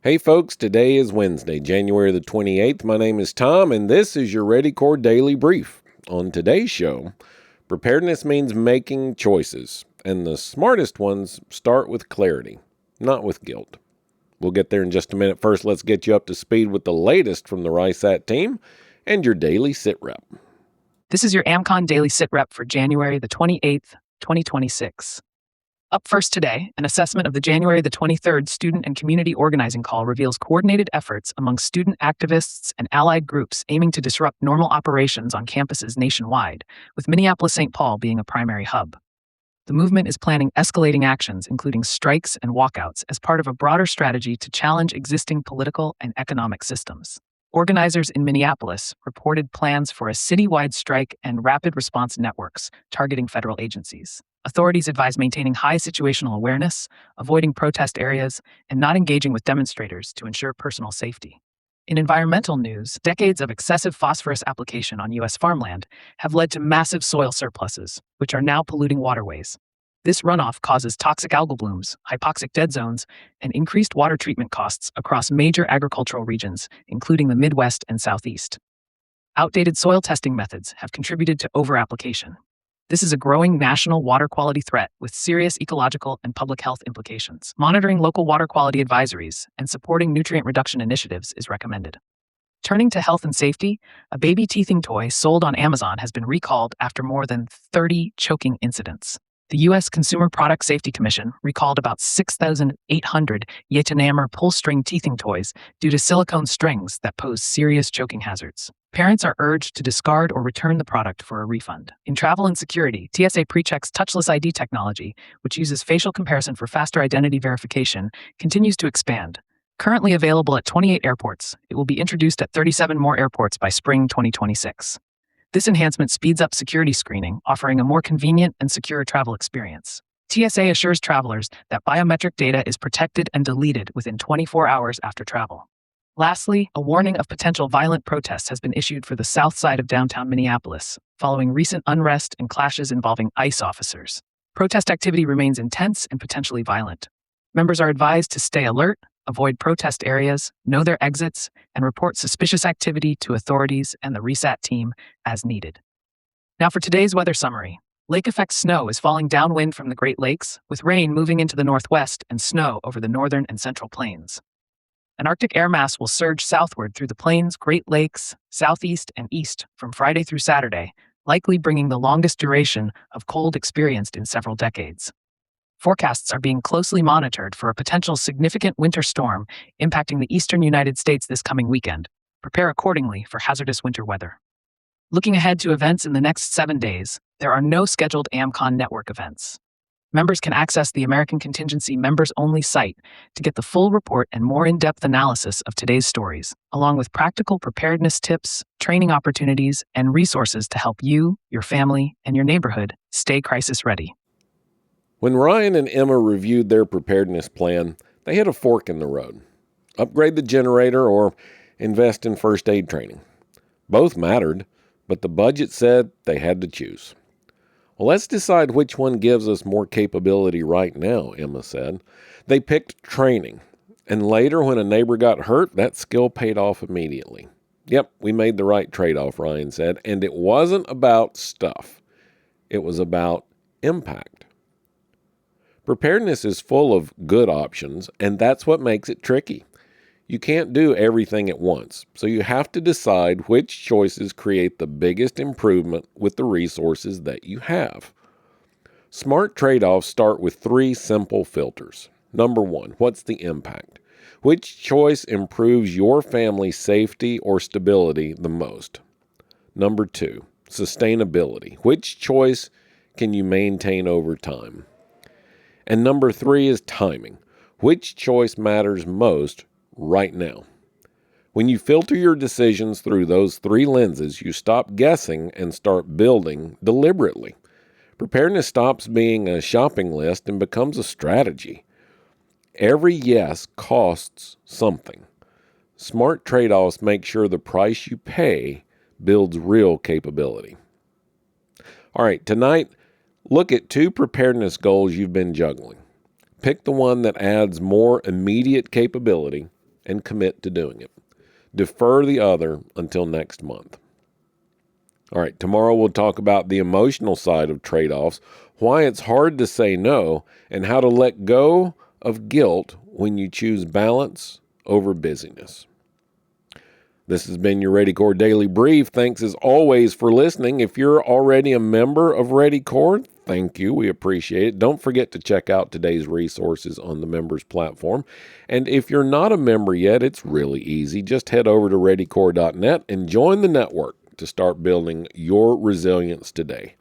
Hey folks, today is Wednesday, January the 28th. My name is Tom, and this is your Ready Core Daily Brief. On today's show, preparedness means making choices, and the smartest ones start with clarity, not with guilt. We'll get there in just a minute. First, let's get you up to speed with the latest from the RISAT team and your daily sit rep. This is your AmCon Daily Sit Rep for January the 28th, 2026. Up first today, an assessment of the January the 23rd Student and Community Organizing Call reveals coordinated efforts among student activists and allied groups aiming to disrupt normal operations on campuses nationwide, with Minneapolis-St. Paul being a primary hub. The movement is planning escalating actions, including strikes and walkouts, as part of a broader strategy to challenge existing political and economic systems. Organizers in Minneapolis reported plans for a citywide strike and rapid response networks targeting federal agencies. Authorities advise maintaining high situational awareness, avoiding protest areas, and not engaging with demonstrators to ensure personal safety. In environmental news, decades of excessive phosphorus application on U.S. farmland have led to massive soil surpluses, which are now polluting waterways. This runoff causes toxic algal blooms, hypoxic dead zones, and increased water treatment costs across major agricultural regions, including the Midwest and Southeast. Outdated soil testing methods have contributed to overapplication. This is a growing national water quality threat with serious ecological and public health implications. Monitoring local water quality advisories and supporting nutrient reduction initiatives is recommended. Turning to health and safety, a baby teething toy sold on Amazon has been recalled after more than 30 choking incidents. The U.S. Consumer Product Safety Commission recalled about 6,800 Yetenamer pull-string teething toys due to silicone strings that pose serious choking hazards. Parents are urged to discard or return the product for a refund. In travel and security, TSA PreCheck's touchless ID technology, which uses facial comparison for faster identity verification, continues to expand. Currently available at 28 airports, it will be introduced at 37 more airports by spring 2026. This enhancement speeds up security screening, offering a more convenient and secure travel experience. TSA assures travelers that biometric data is protected and deleted within 24 hours after travel. Lastly, a warning of potential violent protests has been issued for the south side of downtown Minneapolis, following recent unrest and clashes involving ICE officers. Protest activity remains intense and potentially violent. Members are advised to stay alert, avoid protest areas, know their exits, and report suspicious activity to authorities and the RISAT team as needed. Now for today's weather summary. Lake effect snow is falling downwind from the Great Lakes, with rain moving into the northwest and snow over the northern and central plains. An Arctic air mass will surge southward through the plains, Great Lakes, southeast, and east from Friday through Saturday, likely bringing the longest duration of cold experienced in several decades. Forecasts are being closely monitored for a potential significant winter storm impacting the eastern United States this coming weekend. Prepare accordingly for hazardous winter weather. Looking ahead to events in the next 7 days, there are no scheduled AmCon network events. Members can access the American Contingency members-only site to get the full report and more in-depth analysis of today's stories, along with practical preparedness tips, training opportunities, and resources to help you, your family, and your neighborhood stay crisis ready. When Ryan and Emma reviewed their preparedness plan, they hit a fork in the road. Upgrade the generator or invest in first aid training. Both mattered, but the budget said they had to choose. Well, let's decide which one gives us more capability right now, Emma said. They picked training, and later when a neighbor got hurt, that skill paid off immediately. Yep, we made the right trade-off, Ryan said, and it wasn't about stuff. It was about impact. Preparedness is full of good options, and that's what makes it tricky. You can't do everything at once, so you have to decide which choices create the biggest improvement with the resources that you have. Smart trade-offs start with 3 simple filters. Number 1, what's the impact? Which choice improves your family's safety or stability the most? Number 2, sustainability. Which choice can you maintain over time? And number 3 is timing. Which choice matters most right now? When you filter your decisions through those 3 lenses, you stop guessing and start building deliberately. Preparedness stops being a shopping list and becomes a strategy. Every yes costs something. Smart trade-offs make sure the price you pay builds real capability. All right, tonight, look at 2 preparedness goals you've been juggling. Pick the one that adds more immediate capability and commit to doing it. Defer the other until next month. All right, tomorrow we'll talk about the emotional side of trade-offs, why it's hard to say no, and how to let go of guilt when you choose balance over busyness. This has been your Ready Core Daily Brief. Thanks as always for listening. If you're already a member of Ready Core, thank you. We appreciate it. Don't forget to check out today's resources on the members platform. And if you're not a member yet, it's really easy. Just head over to readycore.net and join the network to start building your resilience today.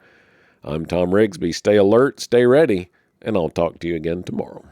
I'm Tom Rigsby. Stay alert, stay ready, and I'll talk to you again tomorrow.